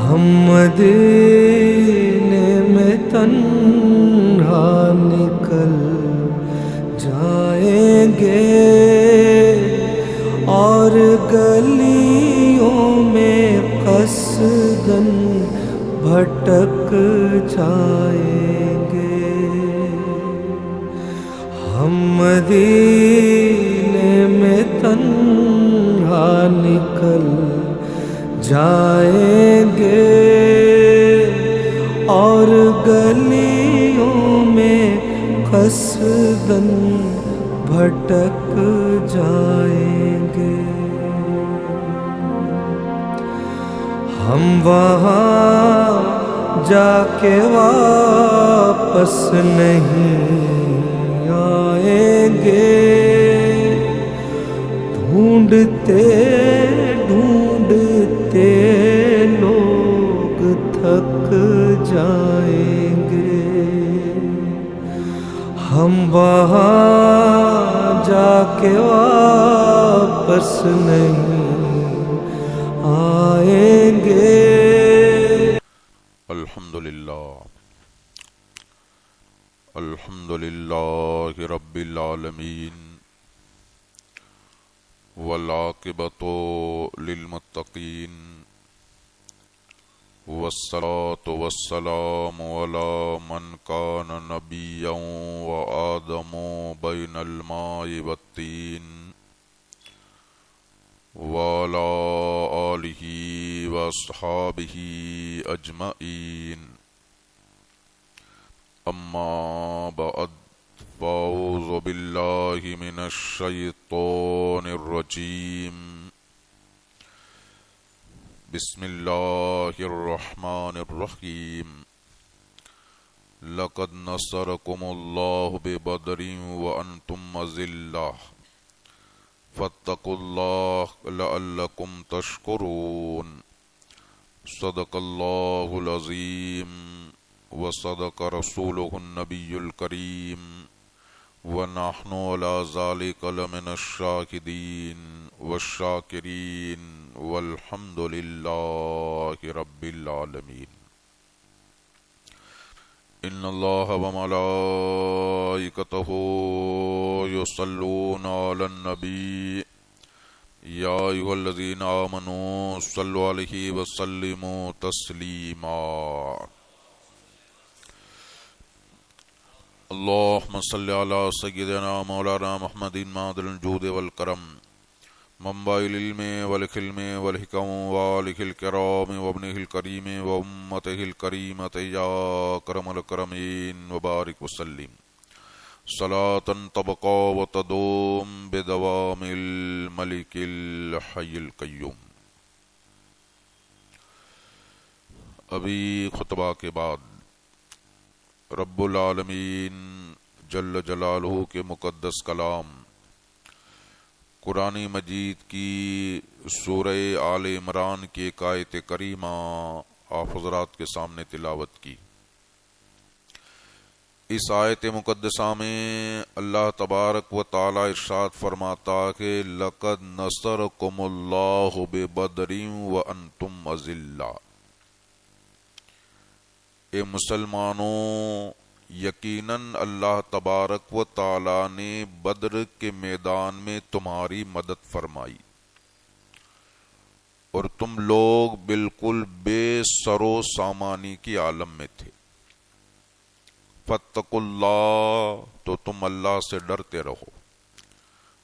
ہم مدینے میں تنہا نکل جائیں گے اور گلیوں میں قصداً بھٹک جائیں گے. ہم مدینے میں تنہا نکل جائیں گے اور گلیوں میں قصداً بھٹک جائیں گے. ہم وہاں جا کے واپس نہیں آئیں گے. ڈھونڈتے ڈھونڈتے لوگ تھک جائیں گے. ہم وہاں جا کے واپس نہیں آئیں گے. الحمد للہ رب العالمین والعاقبۃ للمتقین والصلاة والسلام علی من کان نبیا وآدم بین الماء والطین وعلی آلہ واصحابہ اجمعین. اما بعد فاعوذ باللہ من الشیطان الرجیم. بسم اللہ الرحمن الرحیم. لقد نصرکم اللہ ببدر وانتم اذلہ فاتقوا اللہ لعلکم تشکرون. صدق اللہ العظیم وصدق رسولہ النبی الکریم ونحن علی ذلک لمن الشاہدین والشاکرین والحمد للہ رب العالمین. ان اللہ وملائکتہ یصلون علی النبی یا ایھا الذین آمنوا صلوا علیہ وسلموا تسلیما. اللہم صلی علی سیدنا مولانا محمد معدن الجود والکرم منبع العلم والحلم والحکم والہ الکرام وابنہ الکریم وامتہ الکریمۃ یا اکرم الاکرمین وبارک وسلم صلاۃ تبقی وتدوم بدوام الملک الحی القیوم. ابھی خطبہ کے بعد رب العالمین جل جلالہ کے مقدس کلام قرآن مجید کی سورہ آل عمران کی ایک آیت کریمہ آپ حضرات کے سامنے تلاوت کی. اس آیت مقدسہ میں اللہ تبارک و تعالی ارشاد فرماتا کہ لقد نصرکم اللہ ببدر وانتم اذلہ. اے مسلمانوں، یقیناً اللہ تبارک و تعالی نے بدر کے میدان میں تمہاری مدد فرمائی اور تم لوگ بالکل بے سر و سامانی کی عالم میں تھے. فاتقوا اللہ، تو تم اللہ سے ڈرتے رہو.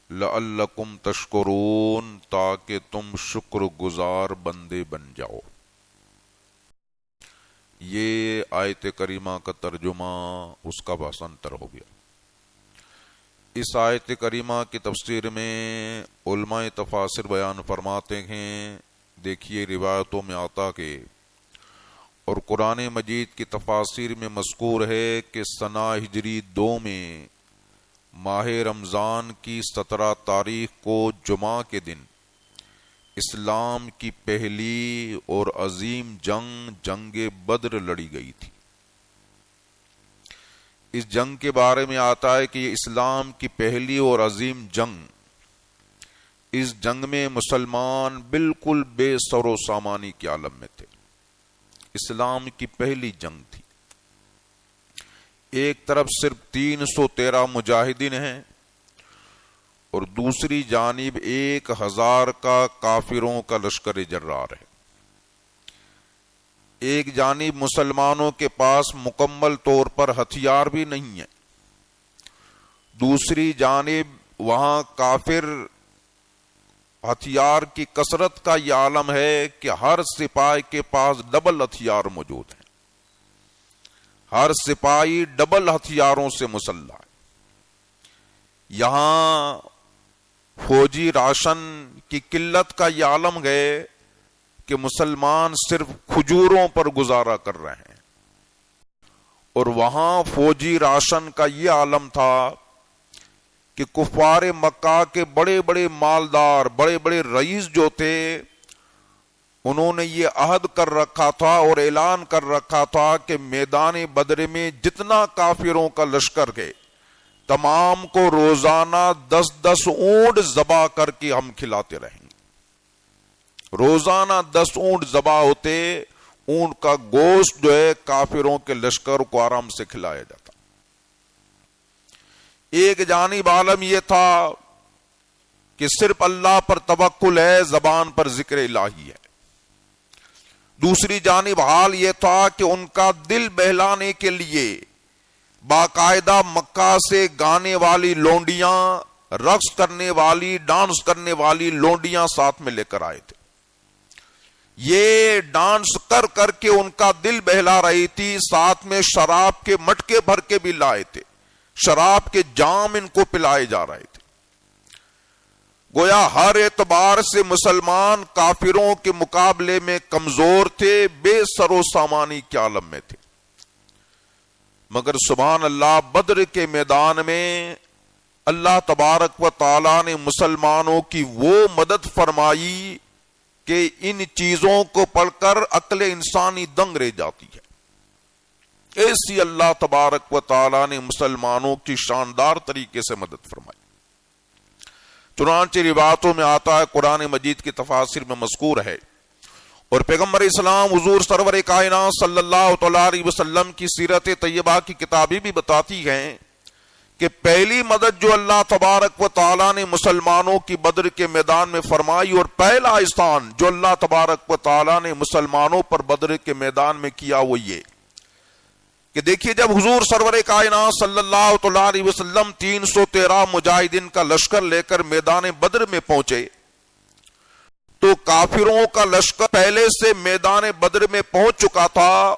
لعلکم تشکرون، تاکہ تم شکر گزار بندے بن جاؤ. یہ آیت کریمہ کا ترجمہ اس کا باسنتر ہو گیا. اس آیت کریمہ کی تفسیر میں علماء تفاسیر بیان فرماتے ہیں. دیکھیے روایتوں میں آتا کہ اور قرآن مجید کی تفاسیر میں مذکور ہے کہ سنہ ہجری 2 میں ماہ رمضان کی 17 تاریخ کو جمعہ کے دن اسلام کی پہلی اور عظیم جنگ بدر لڑی گئی تھی. اس جنگ کے بارے میں آتا ہے کہ یہ اسلام کی پہلی اور عظیم جنگ. اس جنگ میں مسلمان بالکل بے سر و سامانی کے عالم میں تھے. اسلام کی پہلی جنگ تھی. ایک طرف صرف 313 مجاہدین ہیں اور دوسری جانب 1000 کا کافروں کا لشکر جرار ہے. ایک جانب مسلمانوں کے پاس مکمل طور پر ہتھیار بھی نہیں ہے، دوسری جانب وہاں کافر ہتھیار کی کثرت کا یہ عالم ہے کہ ہر سپاہی کے پاس ڈبل ہتھیار موجود ہیں. ہر سپاہی ڈبل ہتھیاروں سے مسلح ہے. یہاں فوجی راشن کی قلت کا یہ عالم ہے کہ مسلمان صرف کھجوروں پر گزارا کر رہے ہیں، اور وہاں فوجی راشن کا یہ عالم تھا کہ کفار مکہ کے بڑے بڑے مالدار، بڑے بڑے رئیس جو تھے، انہوں نے یہ عہد کر رکھا تھا اور اعلان کر رکھا تھا کہ میدان بدر میں جتنا کافروں کا لشکر ہے تمام کو روزانہ 10 اونٹ ذبح کر کے ہم کھلاتے رہیں گے. روزانہ 10 اونٹ ذبح ہوتے، اونٹ کا گوشت جو ہے کافروں کے لشکر کو آرام سے کھلایا جاتا. ایک جانب عالم یہ تھا کہ صرف اللہ پر توکل ہے، زبان پر ذکر الہی ہے. دوسری جانب حال یہ تھا کہ ان کا دل بہلانے کے لیے باقاعدہ مکہ سے گانے والی لونڈیاں، رقص کرنے والی، ڈانس کرنے والی لونڈیاں ساتھ میں لے کر آئے تھے. یہ ڈانس کر کر کے ان کا دل بہلا رہی تھی، ساتھ میں شراب کے مٹکے بھر کے بھی لائے تھے، شراب کے جام ان کو پلائے جا رہے تھے. گویا ہر اعتبار سے مسلمان کافروں کے مقابلے میں کمزور تھے، بے سر و سامانی کے عالم میں تھے. مگر سبحان اللہ، بدر کے میدان میں اللہ تبارک و تعالی نے مسلمانوں کی وہ مدد فرمائی کہ ان چیزوں کو پڑھ کر عقل انسانی دنگ رہ جاتی ہے. ایسی اللہ تبارک و تعالی نے مسلمانوں کی شاندار طریقے سے مدد فرمائی. چنانچہ روایتوں میں آتا ہے، قرآن مجید کی تفاسیر میں مذکور ہے، اور پیغمبر اسلام حضور سرور کائنات صلی اللہ تعالی علیہ وسلم کی سیرت طیبہ کی کتابیں بھی بتاتی ہیں کہ پہلی مدد جو اللہ تبارک و تعالی نے مسلمانوں کی بدر کے میدان میں فرمائی، اور پہلا احسان جو اللہ تبارک و تعالی نے مسلمانوں پر بدر کے میدان میں کیا، وہ یہ کہ دیکھیے، جب حضور سرور کائنات صلی اللہ تعالی علیہ وسلم 313 مجاہدین کا لشکر لے کر میدان بدر میں پہنچے تو کافروں کا لشکر پہلے سے میدان بدر میں پہنچ چکا تھا،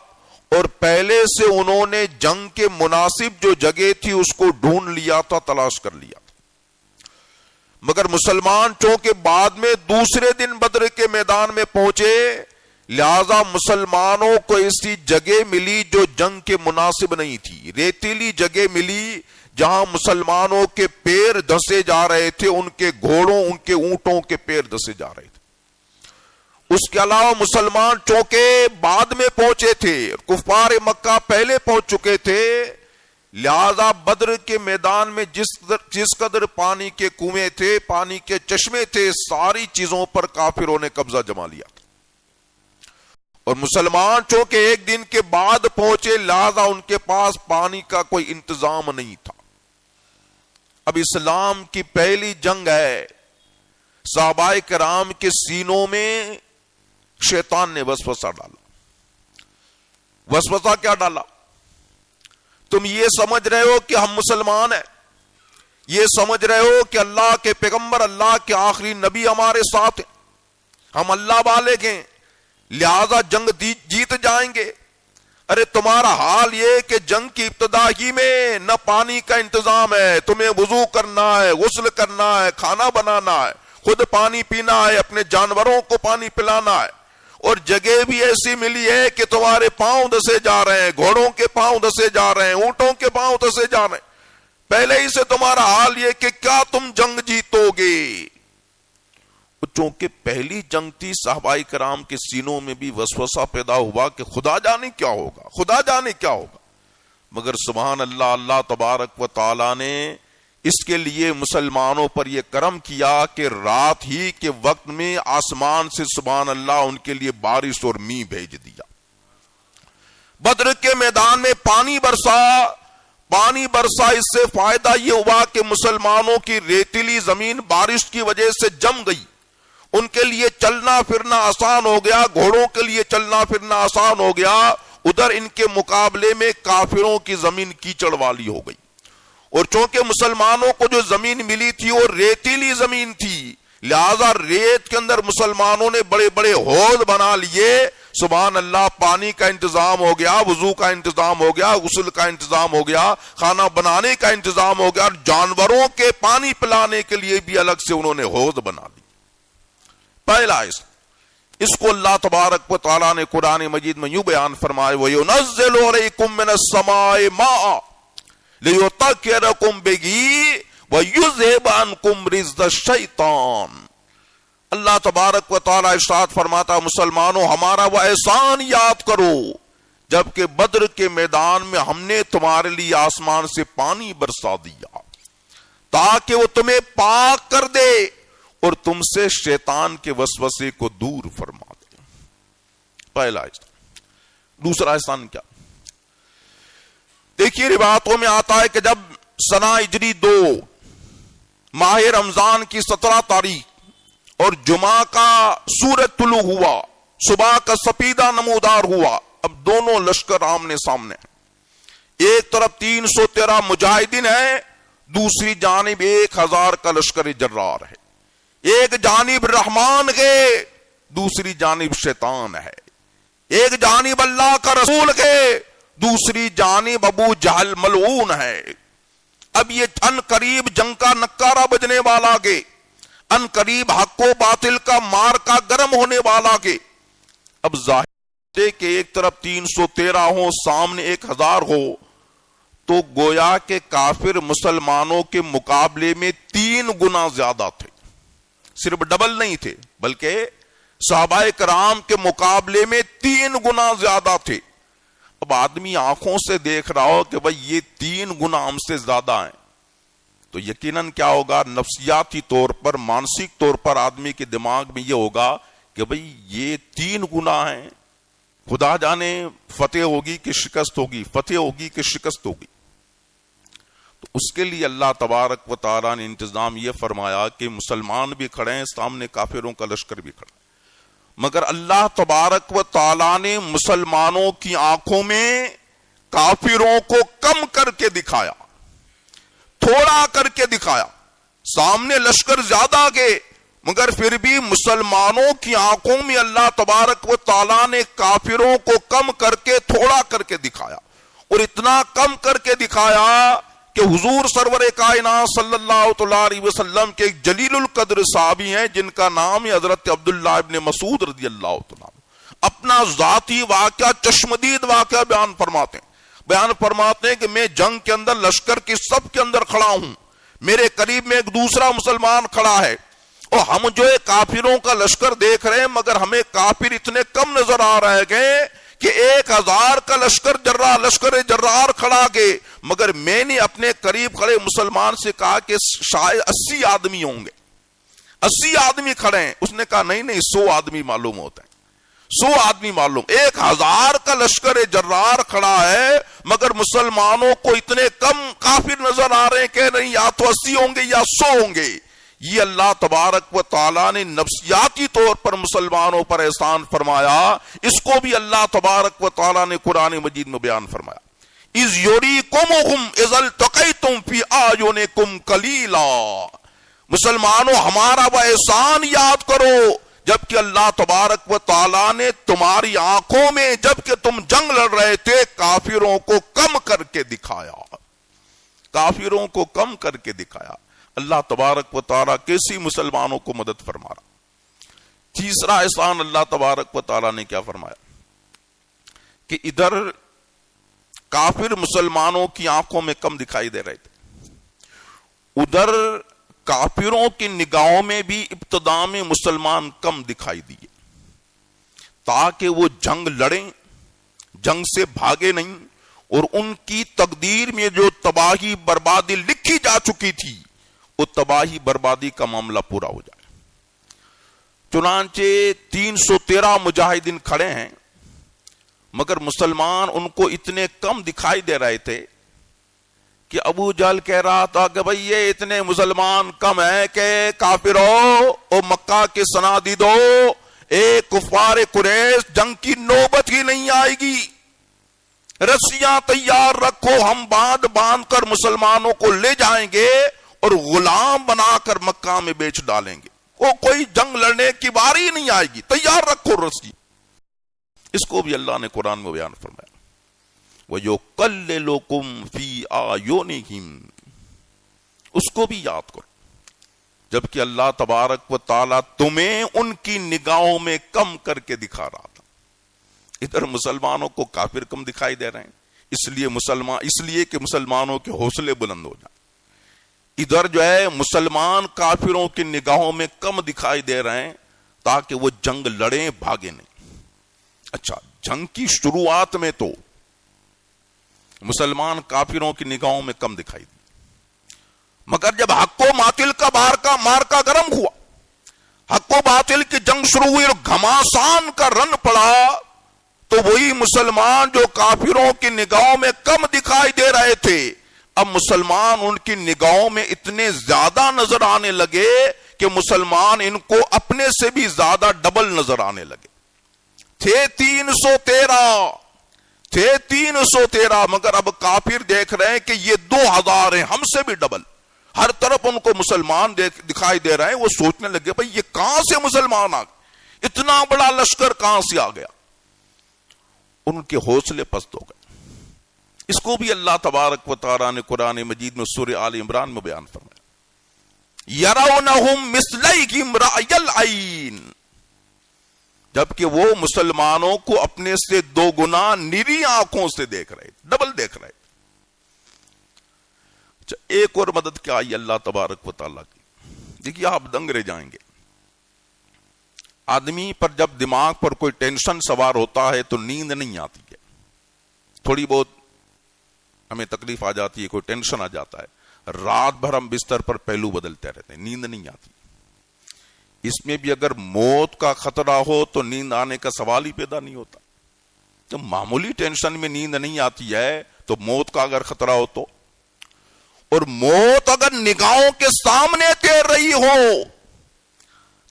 اور پہلے سے انہوں نے جنگ کے مناسب جو جگہ تھی اس کو ڈھونڈ لیا تھا، تلاش کر لیا تھا. مگر مسلمان چونکہ بعد میں دوسرے دن بدر کے میدان میں پہنچے، لہذا مسلمانوں کو ایسی جگہ ملی جو جنگ کے مناسب نہیں تھی. ریتیلی جگہ ملی جہاں مسلمانوں کے پیر دھسے جا رہے تھے، ان کے گھوڑوں، ان کے اونٹوں کے پیر دھسے جا رہے تھے. اس کے علاوہ مسلمان چونکہ بعد میں پہنچے تھے، کفار مکہ پہلے پہنچ چکے تھے، لہذا بدر کے میدان میں جس قدر پانی کے کنویں تھے، پانی کے چشمے تھے، ساری چیزوں پر کافروں نے قبضہ جما لیا تھا. اور مسلمان چونکہ ایک دن کے بعد پہنچے، لہذا ان کے پاس پانی کا کوئی انتظام نہیں تھا. اب اسلام کی پہلی جنگ ہے، صحابہ کرام کے سینوں میں شیطان نے وسوسہ ڈالا. وسوسہ کیا ڈالا؟ تم یہ سمجھ رہے ہو کہ ہم مسلمان ہیں، یہ سمجھ رہے ہو کہ اللہ کے پیغمبر، اللہ کے آخری نبی ہمارے ساتھ ہیں، ہم اللہ والے ہیں، لہذا جنگ جیت جائیں گے. ارے تمہارا حال یہ کہ جنگ کی ابتدا ہی میں نہ پانی کا انتظام ہے، تمہیں وضو کرنا ہے، غسل کرنا ہے، کھانا بنانا ہے، خود پانی پینا ہے، اپنے جانوروں کو پانی پلانا ہے، اور جگہ بھی ایسی ملی ہے کہ تمہارے پاؤں دسے جا رہے ہیں، گھوڑوں کے پاؤں دسے جا رہے ہیں، اونٹوں کے پاؤں دسے جا رہے ہیں. پہلے ہی سے تمہارا حال یہ کہ کیا تم جنگ جیتو گے. چونکہ پہلی جنگ تھی، صحابہ کرام کے سینوں میں بھی وسوسہ پیدا ہوا کہ خدا جانے کیا ہوگا، خدا جانے کیا ہوگا. مگر سبحان اللہ، اللہ تبارک و تعالی نے اس کے لیے مسلمانوں پر یہ کرم کیا کہ رات ہی کے وقت میں آسمان سے سبحان اللہ ان کے لیے بارش اور میਂہ بھیج دیا. بدر کے میدان میں پانی برسا، اس سے فائدہ یہ ہوا کہ مسلمانوں کی ریتیلی زمین بارش کی وجہ سے جم گئی، ان کے لیے چلنا پھرنا آسان ہو گیا، گھوڑوں کے لیے چلنا پھرنا آسان ہو گیا۔ ادھر ان کے مقابلے میں کافروں کی زمین کیچڑ والی ہو گئی، اور چونکہ مسلمانوں کو جو زمین ملی تھی وہ ریتیلی زمین تھی، لہذا ریت کے اندر مسلمانوں نے بڑے بڑے حوض بنا لیے۔ سبحان اللہ، پانی کا انتظام ہو گیا، وضو کا انتظام ہو گیا، غسل کا انتظام ہو گیا، کھانا بنانے کا انتظام ہو گیا، اور جانوروں کے پانی پلانے کے لیے بھی الگ سے انہوں نے حوض بنا لی۔ پہلا اس کو اللہ تبارک و تعالیٰ نے قرآن مجید میں یوں بیان فرمائے، وَيُنَزِّلُ عَلَيْكُم مِّنَ السَّمَاءِ مَاءً لِيُطَهِّرَكُم بِهِ وَيُذْهِبَ عَنكُم رِجْزَ الشَّيْطَانِ۔ اللہ تبارک و تعالیٰ ارشاد فرماتا، مسلمانوں ہمارا وہ احسان یاد کرو جبکہ بدر کے میدان میں ہم نے تمہارے لیے آسمان سے پانی برسا دیا تاکہ وہ تمہیں پاک کر دے اور تم سے شیطان کے وسوسے کو دور فرما دے۔ پہلا احسان۔ دوسرا احسان کیا؟ دیکھیے روایتوں میں آتا ہے کہ جب سنہ ہجری 2 ماہ رمضان کی 17 تاریخ اور جمعہ کا سورج طلوع ہوا، صبح کا سپیدہ نمودار ہوا، اب دونوں لشکر آمنے سامنے، ایک طرف 313 مجاہدین ہیں، دوسری جانب 1000 کا لشکر جرار ہے، ایک جانب رحمان ہے، دوسری جانب شیطان ہے، ایک جانب اللہ کا رسول ہے، دوسری جانب ابو جہل ملعون ہے۔ اب یہ ان قریب جنگ کا نکارہ بجنے والا گے، ان قریب حق و باطل کا مار کا گرم ہونے والا گے۔ اب ظاہر ہے کہ ایک طرف 313 ہو، سامنے 1000 ہو، تو گویا کہ کافر مسلمانوں کے مقابلے میں 3 گنا زیادہ تھے، صرف ڈبل نہیں تھے بلکہ صحابہ کرام کے مقابلے میں 3 گنا زیادہ تھے۔ اب آدمی آنکھوں سے دیکھ رہا ہو کہ بھئی یہ 3 گنا ہم سے زیادہ ہیں، تو یقیناً کیا ہوگا، نفسیاتی طور پر، مانسک طور پر آدمی کے دماغ میں یہ ہوگا کہ بھئی یہ 3 گنا ہیں، خدا جانے فتح ہوگی کہ شکست ہوگی، فتح ہوگی کہ شکست ہوگی۔ تو اس کے لیے اللہ تبارک و تعالیٰ نے انتظام یہ فرمایا کہ مسلمان بھی کھڑے ہیں، سامنے کافروں کا لشکر بھی کھڑا ہے، مگر اللہ تبارک و تعالیٰ نے مسلمانوں کی آنکھوں میں کافروں کو کم کر کے دکھایا، تھوڑا کر کے دکھایا۔ سامنے لشکر زیادہ گئے مگر پھر بھی مسلمانوں کی آنکھوں میں اللہ تبارک و تعالیٰ نے کافروں کو کم کر کے تھوڑا کر کے دکھایا، اور اتنا کم کر کے دکھایا کہ حضور سرور کائنات صلی اللہ علیہ وسلم کے ایک جلیل القدر صحابی ہیں جن کا نام ہے حضرت عبداللہ ابن مسعود رضی اللہ عنہ، اپنا ذاتی واقعہ، چشمدید واقعہ بیان فرماتے ہیں کہ میں جنگ کے اندر لشکر کی صف کے اندر کھڑا ہوں، میرے قریب میں ایک دوسرا مسلمان کھڑا ہے، اور ہم جو ہے کافروں کا لشکر دیکھ رہے ہیں مگر ہمیں کافر اتنے کم نظر آ رہے گئے کہ 1000 کا لشکر جرار کھڑا گئے، مگر میں نے اپنے قریب کھڑے مسلمان سے کہا کہ شاید 80 آدمی ہوں گے، 80 آدمی کھڑے ہیں۔ اس نے کہا نہیں 100 آدمی معلوم ہوتا ہے، 100 آدمی معلوم، 1000 کا لشکر جرار کھڑا ہے مگر مسلمانوں کو اتنے کم کافر نظر آ رہے ہیں کہ نہیں یا تو 80 ہوں گے یا 100 ہوں گے۔ یہ اللہ تبارک و تعالیٰ نے نفسیاتی طور پر مسلمانوں پر احسان فرمایا، اس کو بھی اللہ تبارک و تعالیٰ نے قرآن مجید میں بیان فرمایا، اِذْ يُرِيكُمُهُمْ إِذْ الْتَقَيْتُمْ فِي أَعْيُنِكُمْ قَلِيلًا۔ مسلمانوں ہمارا وہ احسان یاد کرو جبکہ اللہ تبارک و تعالیٰ نے تمہاری آنکھوں میں جبکہ تم جنگ لڑ رہے تھے کافروں کو کم کر کے دکھایا، کافروں کو کم کر کے دکھایا۔ اللہ تبارک و تعالیٰ کیسی مسلمانوں کو مدد فرما رہا۔ تیسرا احسان اللہ تبارک و تعالیٰ نے کیا فرمایا کہ ادھر کافر مسلمانوں کی آنکھوں میں کم دکھائی دے رہے تھے، ادھر کافروں کی نگاہوں میں بھی ابتدا میں مسلمان کم دکھائی دیے تاکہ وہ جنگ لڑیں، جنگ سے بھاگے نہیں، اور ان کی تقدیر میں جو تباہی بربادی لکھی جا چکی تھی وہ تباہی بربادی کا معاملہ پورا ہو جائے۔ چنانچہ 313 مجاہدین کھڑے ہیں، مگر مسلمان ان کو اتنے کم دکھائی دے رہے تھے کہ ابو جہل کہہ رہا تھا کہ بھئی یہ اتنے مسلمان کم ہیں کہ کافرو او مکہ کے صنادیدو، ایک کفار قریش جنگ کی نوبت ہی نہیں آئے گی، رسیاں تیار رکھو، ہم باندھ کر مسلمانوں کو لے جائیں گے اور غلام بنا کر مکہ میں بیچ ڈالیں گے، وہ کوئی جنگ لڑنے کی باری نہیں آئے گی، تیار رکھو رسی۔ اس کو بھی اللہ نے قرآن میں بیان فرمایا، وَيُقَلِّلُكُمْ فِي أَعْيُنِهِمْ، اس کو بھی یاد کرو، جبکہ اللہ تبارک و تعالیٰ تمہیں ان کی نگاہوں میں کم کر کے دکھا رہا تھا۔ ادھر مسلمانوں کو کافر کم دکھائی دے رہے ہیں، اس لیے کہ مسلمانوں کے حوصلے بلند ہو جائیں، ادھر جو ہے مسلمان کافروں کی نگاہوں میں کم دکھائی دے رہے ہیں تاکہ وہ جنگ لڑیں، بھاگے نہیں۔ اچھا، جنگ کی شروعات میں تو مسلمان کافروں کی نگاہوں میں کم دکھائی دی، مگر جب حق و باطل کا مارکا گرم ہوا، حق و باطل کی جنگ شروع ہوئی اور گھماسان کا رن پڑا، تو وہی مسلمان جو کافروں کی نگاہوں میں کم دکھائی دے رہے تھے، اب مسلمان ان کی نگاہوں میں اتنے زیادہ نظر آنے لگے کہ مسلمان ان کو اپنے سے بھی زیادہ ڈبل نظر آنے لگے۔ تھے 313 مگر اب کافر دیکھ رہے ہیں کہ یہ 2000 ہیں، ہم سے بھی ڈبل، ہر طرف ان کو مسلمان دکھائی دے رہے ہیں۔ وہ سوچنے لگے بھئی یہ کہاں سے مسلمان آ گئے، اتنا بڑا لشکر کہاں سے آ گیا، ان کے حوصلے پست ہو گئے۔ اس کو بھی اللہ تبارک و تعالیٰ نے قرآن مجید میں سورہ آل عمران میں بیان فرمایا، یرونہم مثلیہم رأی العین، جبکہ وہ مسلمانوں کو اپنے سے 2 گنا نیری آنکھوں سے دیکھ رہے، ڈبل دیکھ رہے۔ ایک اور مدد کیا آئی اللہ تبارک و تعالیٰ کی، دیکھیے آپ دنگ رہ جائیں گے۔ آدمی پر جب دماغ پر کوئی ٹینشن سوار ہوتا ہے تو نیند نہیں آتی ہے، تھوڑی بہت ہمیں تکلیف آ جاتی ہے، کوئی ٹینشن آ جاتا ہے، رات بھر ہم بستر پر پہلو بدلتے رہتے ہیں، نیند نہیں آتی۔ اس میں بھی اگر موت کا خطرہ ہو تو نیند آنے کا سوال ہی پیدا نہیں ہوتا۔ جب معمولی ٹینشن میں نیند نہیں آتی ہے تو موت کا اگر خطرہ ہو تو، اور موت اگر نگاہوں کے سامنے تیر رہی ہو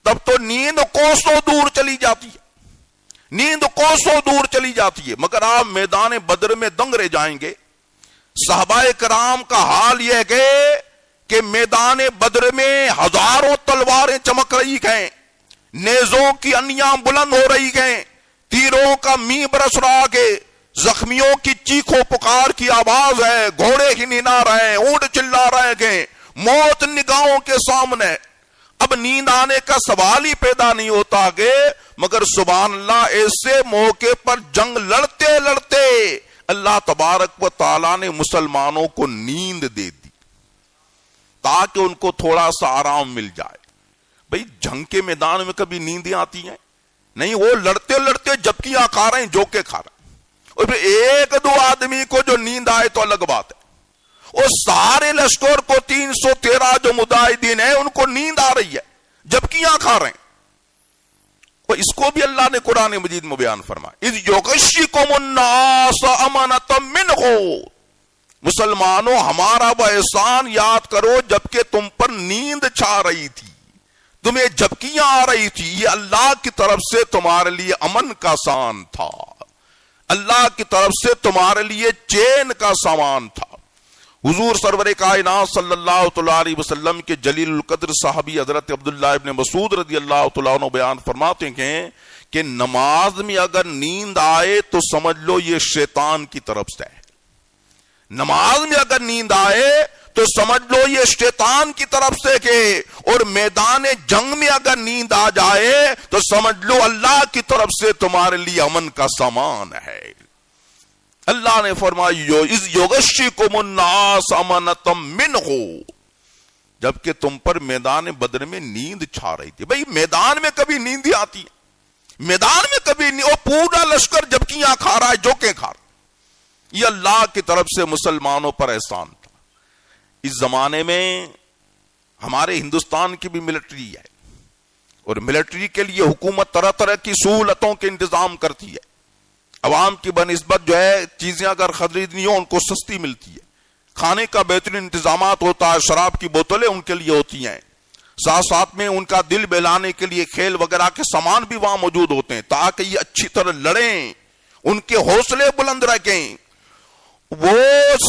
تب تو نیند کوسوں دور چلی جاتی ہے، نیند کوسوں دور چلی جاتی ہے۔ مگر آپ میدان بدر میں دنگ رہ جائیں گے، صحابہ کرام کا حال یہ ہے کہ میدان بدر میں ہزاروں تلواریں چمک رہی ہیں، نیزوں کی انیاں بلند ہو رہی ہیں، تیروں کا می برس رہا ہے، زخمیوں کی چیخو پکار کی آواز ہے، گھوڑے ہی نہا رہے ہیں، اونٹ چلا رہے ہیں، موت نگاہوں کے سامنے۔ اب نیند آنے کا سوال ہی پیدا نہیں ہوتا کہ مگر سبحان اللہ، ایسے موقع پر جنگ لڑتے لڑتے اللہ تبارک و تعالیٰ نے مسلمانوں کو نیند دے دی تاکہ ان کو تھوڑا سا آرام مل جائے۔ بھئی جنگ کے میدان میں کبھی نیندیں آتی ہیں نہیں، وہ لڑتے لڑتے جبکیاں کھا رہے ہیں، جوکے کھا رہے ہیں، اور پھر 1-2 آدمی کو جو نیند آئے تو الگ بات ہے، وہ سارے لشکر کو 313 جو مجاہدین ہیں ان کو نیند آ رہی ہے، جبکیاں کھا رہے ہیں۔ اس کو بھی اللہ نے قرآن مجید میں بیان فرمایا، اذ یغشکم الناس امنۃ منہ، مسلمانوں ہمارا وہ احسان یاد کرو جبکہ تم پر نیند چھا رہی تھی، تمہیں جھپکیاں آ رہی تھی، یہ اللہ کی طرف سے تمہارے لیے امن کا سامان تھا، اللہ کی طرف سے تمہارے لیے چین کا سامان تھا۔ حضور سرور کائنات صلی اللہ تعالی علیہ وسلم کے جلیل القدر صحابی حضرت عبداللہ ابن مسعود رضی اللہ تعالیٰ عنہ بیان فرماتے ہیں کہ نماز میں اگر نیند آئے تو سمجھ لو یہ شیطان کی طرف سے ہے، نماز میں اگر نیند آئے تو سمجھ لو یہ شیطان کی طرف سے کہ، اور میدان جنگ میں اگر نیند آ جائے تو سمجھ لو اللہ کی طرف سے تمہارے لیے امن کا سامان ہے۔ اللہ نے فرمایا اذ یغشکم الناس امنۃ منہ، جبکہ تم پر میدان بدر میں نیند چھا رہی تھی۔ بھئی میدان میں کبھی نیند ہی آتی ہے، میدان میں کبھی نہیں، وہ پورا لشکر جبکیاں کھا رہا ہے، جوکے کھا رہا ہے۔ یہ اللہ کی طرف سے مسلمانوں پر احسان تھا۔ اس زمانے میں ہمارے ہندوستان کی بھی ملٹری ہے، اور ملٹری کے لیے حکومت طرح طرح کی سہولتوں کے انتظام کرتی ہے۔ عوام کی بنسبت جو ہے چیزیں اگر خریدنی ہو ان کو سستی ملتی ہے، کھانے کا بہترین انتظامات ہوتا ہے، شراب کی بوتلیں ان کے لیے ہوتی ہیں، ساتھ ساتھ میں ان کا دل بہلانے کے لیے کھیل وغیرہ کے سامان بھی وہاں موجود ہوتے ہیں تاکہ یہ اچھی طرح لڑیں، ان کے حوصلے بلند رکھیں۔ وہ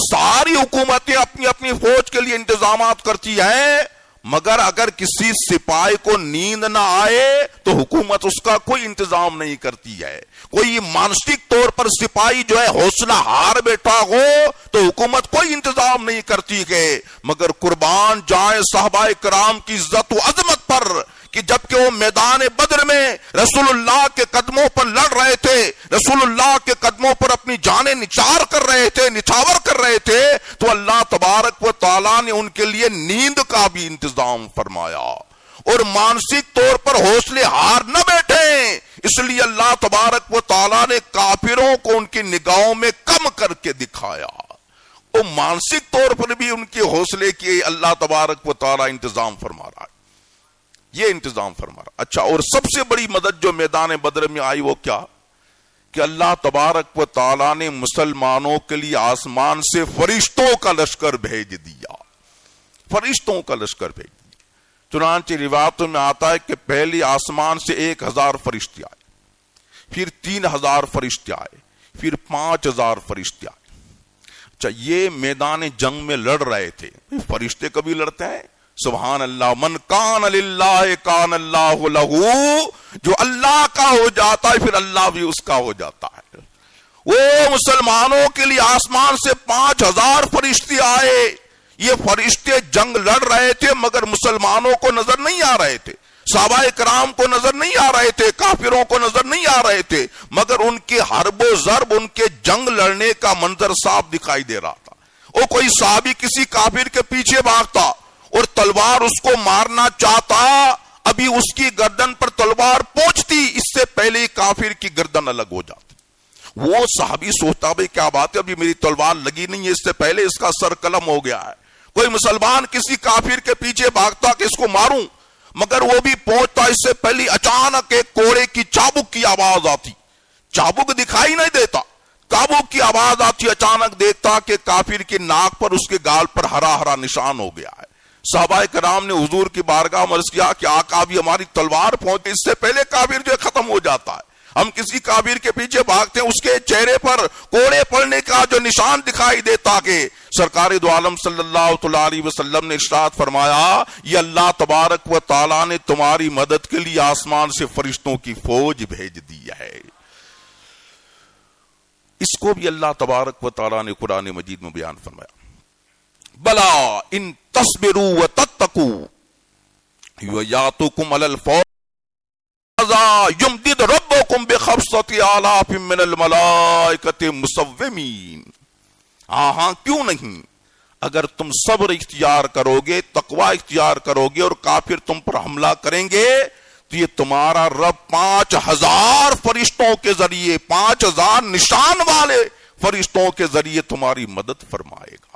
ساری حکومتیں اپنی اپنی فوج کے لیے انتظامات کرتی ہیں، مگر اگر کسی سپاہی کو نیند نہ آئے تو حکومت اس کا کوئی انتظام نہیں کرتی ہے۔ کوئی مانسک طور پر سپاہی جو ہے حوصلہ ہار بیٹھا ہو تو حکومت کوئی انتظام نہیں کرتی ہے، مگر قربان جائیں صحابہ کرام کی عزت و عظمت پر کہ جبکہ وہ میدان بدر میں رسول اللہ کے قدموں پر لڑ رہے تھے، رسول اللہ کے قدموں پر اپنی جانیں نچھاور کر رہے تھے تو اللہ تبارک و تعالیٰ نے ان کے لیے نیند کا بھی انتظام فرمایا اور مانسک طور پر حوصلے ہار نہ بیٹھیں، اس لیے اللہ تبارک و تعالیٰ نے کافروں کو ان کی نگاہوں میں کم کر کے دکھایا۔ وہ مانسک طور پر بھی ان کے حوصلے کی اللہ تبارک و تعالیٰ انتظام فرما رہا ہے، یہ انتظام فرما رہا۔ اچھا، اور سب سے بڑی مدد جو میدان بدر میں آئی وہ کیا کہ اللہ تبارک و تعالیٰ نے مسلمانوں کے لیے آسمان سے فرشتوں کا لشکر بھیج دیا، فرشتوں کا لشکر بھیج دیا۔ چنانچہ روایتوں میں آتا ہے کہ پہلی آسمان سے 1000 فرشتے آئے، پھر 3000 فرشتے آئے، پھر 5000 فرشتے آئے۔ اچھا، یہ میدان جنگ میں لڑ رہے تھے، فرشتے کبھی لڑتے ہیں؟ سبحان اللہ، من کان للہ کان اللہ لہو، جو اللہ کا ہو جاتا ہے پھر اللہ بھی اس کا ہو جاتا ہے۔ وہ مسلمانوں کے لیے آسمان سے 5000 فرشتے آئے، یہ فرشتے جنگ لڑ رہے تھے مگر مسلمانوں کو نظر نہیں آ رہے تھے، صحابہ کرام کو نظر نہیں آ رہے تھے، کافروں کو نظر نہیں آ رہے تھے، مگر ان کے حرب و ضرب، ان کے جنگ لڑنے کا منظر صاف دکھائی دے رہا تھا۔ وہ کوئی صحابی کسی کافر کے پیچھے بھاگتا اور تلوار اس کو مارنا چاہتا، ابھی اس کی گردن پر تلوار پہنچتی اس سے پہلے کافر کی گردن الگ ہو جاتی۔ وہ صحابی سوچتا بھئی کیا بات ہے، ابھی میری تلوار لگی نہیں ہے، اس سے پہلے اس کا سر قلم ہو گیا ہے۔ کوئی مسلمان کسی کافر کے پیچھے بھاگتا کہ اس کو ماروں، مگر وہ بھی پہنچتا اس سے پہلے اچانک ایک کوڑے کی چابک کی آواز آتی، چابک دکھائی نہیں دیتا، چابک کی آواز آتی، اچانک دیکھتا کہ کافر کی ناک پر، اس کے گال پر ہرا ہرا نشان ہو گیا ہے۔ صحابہ کرام نے حضور کی بارگاہ میں عرض کیا کہ آقا بھی ہماری تلوار پہنچتی، اس سے پہلے کافر جو ختم ہو جاتا ہے، ہم کسی کافر کے پیچھے بھاگتے ہیں، اس کے چہرے پر کوڑے پڑنے کا جو نشان دکھائی دیتا کہ سرکار دو عالم صلی اللہ علیہ وسلم نے ارشاد فرمایا، یہ اللہ تبارک و تعالیٰ نے تمہاری مدد کے لیے آسمان سے فرشتوں کی فوج بھیج دی ہے۔ اس کو بھی اللہ تبارک و تعالیٰ نے قرآن مجید میں بیان فرمایا، بلا ان تصبروا وتتقوا یاتوکم علی الفوز یمدد ربکم بخمسۃ آلاف من الملائکۃ مسومین۔ ہاں کیوں نہیں، اگر تم صبر اختیار کرو گے، تقوی اختیار کرو گے اور کافر تم پر حملہ کریں گے تو یہ تمہارا رب 5000 فرشتوں کے ذریعے، 5000 نشان والے فرشتوں کے ذریعے تمہاری مدد فرمائے گا۔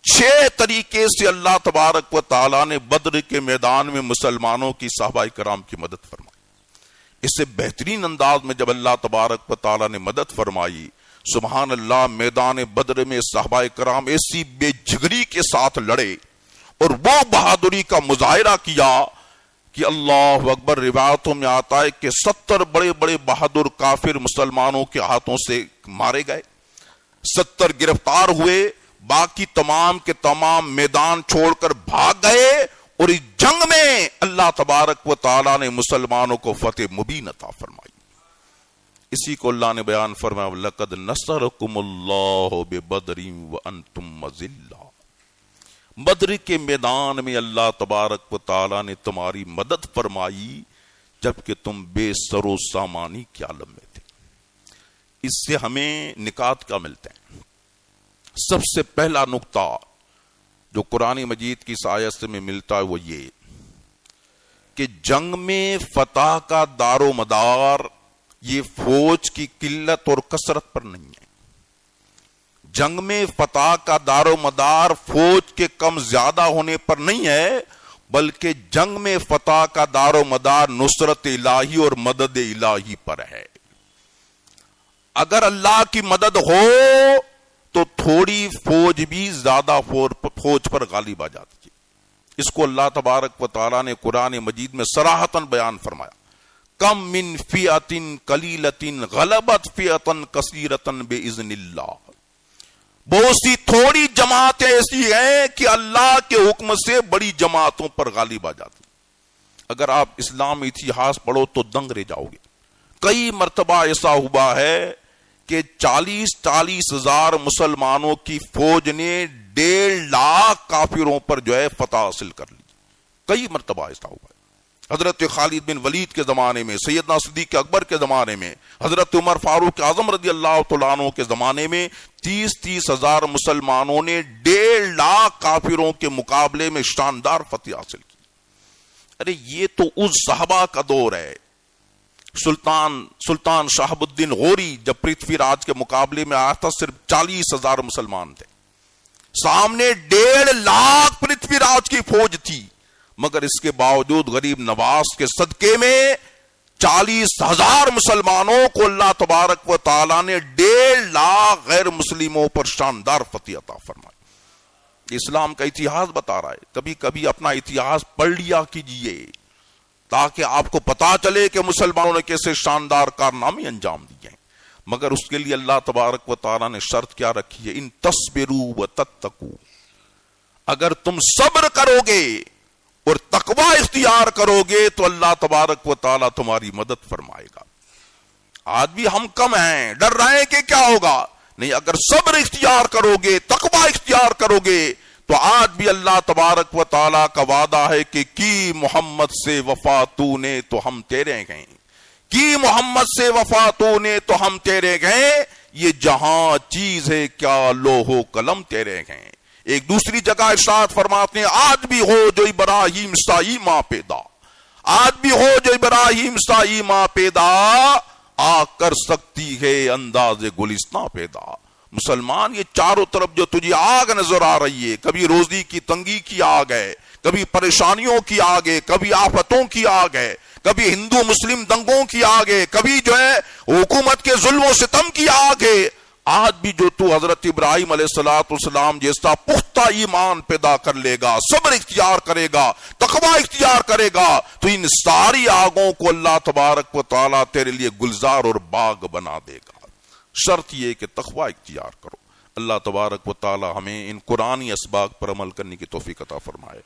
6 طریقے سے اللہ تبارک و تعالیٰ نے بدر کے میدان میں مسلمانوں کی صحابہ کرام کی مدد فرمائی۔ اس سے بہترین انداز میں جب اللہ تبارک و تعالیٰ نے مدد فرمائی، سبحان اللہ، میدان بدر میں صحابہ کرام ایسی بے جھگری کے ساتھ لڑے اور وہ بہادری کا مظاہرہ کیا کہ اللہ اکبر۔ روایتوں میں آتا ہے کہ 70 بڑے بڑے بہادر کافر مسلمانوں کے ہاتھوں سے مارے گئے، 70 گرفتار ہوئے، باقی تمام کے تمام میدان چھوڑ کر بھاگ گئے، اور اس جنگ میں اللہ تبارک و تعالیٰ نے مسلمانوں کو فتح مبین عطا فرمائی۔ اسی کو اللہ نے بیان فرمایا، لقد نصرکم اللہ ببدر وانتم اذلہ۔ بدر کے میدان میں اللہ تبارک و تعالیٰ نے تمہاری مدد فرمائی جبکہ تم بے سر و سامانی کے عالم میں تھے۔ اس سے ہمیں نکات کیا ملتے ہیں؟ سب سے پہلا نقطہ جو قرآن مجید کی آیت سے میں ملتا ہے وہ یہ کہ جنگ میں فتح کا دار و مدار یہ فوج کی قلت اور کثرت پر نہیں ہے۔ جنگ میں فتح کا دار و مدار فوج کے کم زیادہ ہونے پر نہیں ہے، بلکہ جنگ میں فتح کا دار و مدار نصرت الہی اور مدد الہی پر ہے۔ اگر اللہ کی مدد ہو تو تھوڑی فوج بھی زیادہ فوج پر غالب آ جاتی ہے. اس کو اللہ تبارک و تعالیٰ نے قرآن مجید میں صراحتاً بیان فرمایا. کم من فئۃ قلیلۃ غلبت فئۃ کثیرۃ باذن اللہ. بہت سی تھوڑی جماعتیں ایسی ہیں کہ اللہ کے حکم سے بڑی جماعتوں پر غالب آ جاتی. اگر آپ اسلام اتہاس پڑھو تو دنگ رہ جاؤ گے. کئی مرتبہ ایسا ہوا ہے کہ 40-40 ہزار مسلمانوں کی فوج نے 1.5 لاکھ کافروں پر جو ہے فتح حاصل کر لی. کئی مرتبہ ایسا ہوا ہے. حضرت خالد بن ولید کے زمانے میں، سیدنا صدیق اکبر کے زمانے میں، حضرت عمر فاروق اعظم رضی اللہ تعالیٰ عنہ کے زمانے میں 30-30 ہزار مسلمانوں نے 1.5 لاکھ کافروں کے مقابلے میں شاندار فتح حاصل کی. ارے یہ تو اس صحابہ کا دور ہے. سلطان شہاب الدین غوری جب پرتھوی راج کے مقابلے میں آیا تھا صرف 40 ہزار مسلمان تھے. سامنے 1.5 لاکھ پرتھوی راج کی فوج تھی، مگر اس کے باوجود غریب نواز کے صدقے میں 40,000 مسلمانوں کو اللہ تبارک و تعالیٰ نے 1.5 لاکھ غیر مسلموں پر شاندار فتح عطا فرمائی. اسلام کا اتہاس بتا رہا ہے. کبھی کبھی اپنا اتہاس پڑھ لیا کیجئے تاکہ آپ کو پتا چلے کہ مسلمانوں نے کیسے شاندار کارنامے انجام دیے ہیں. مگر اس کے لیے اللہ تبارک و تعالیٰ نے شرط کیا رکھی ہے؟ ان تصبروا وتتقوا. اگر تم صبر کرو گے اور تقوی اختیار کرو گے تو اللہ تبارک و تعالیٰ تمہاری مدد فرمائے گا. آج بھی ہم کم ہیں، ڈر رہے ہیں کہ کیا ہوگا. نہیں، اگر صبر اختیار کرو گے، تقوی اختیار کرو گے تو آج بھی اللہ تبارک و تعالیٰ کا وعدہ ہے کہ کی محمد سے وفا تو نے تو ہم تیرے گئے، کی محمد سے وفا تو نے تو ہم تیرے گئے. یہ جہاں چیز ہے کیا لوح و قلم تیرے گئے. ایک دوسری جگہ ارشاد فرماتے ہیں آج بھی ہو جو ابراہیم سائی ماں پیدا، آج بھی ہو جو ابراہیم سائی ماں پیدا، آ کر سکتی ہے انداز گلستاں پیدا. مسلمان یہ چاروں طرف جو تجھے آگ نظر آ رہی ہے، کبھی روزی کی تنگی کی آگ ہے، کبھی پریشانیوں کی آگ ہے، کبھی آفتوں کی آگ ہے، کبھی ہندو مسلم دنگوں کی آگ ہے، کبھی جو ہے حکومت کے ظلم و ستم کی آگ ہے. آج بھی جو تو حضرت ابراہیم علیہ السلام جیسا پختہ ایمان پیدا کر لے گا، صبر اختیار کرے گا، تقوی اختیار کرے گا، تو ان ساری آگوں کو اللہ تبارک و تعالیٰ تیرے لیے گلزار اور باغ بنا دے گا. شرط یہ کہ تقوی اختیار کرو. اللہ تبارک و تعالیٰ ہمیں ان قرآنی اسباق پر عمل کرنے کی توفیق عطا فرمائے.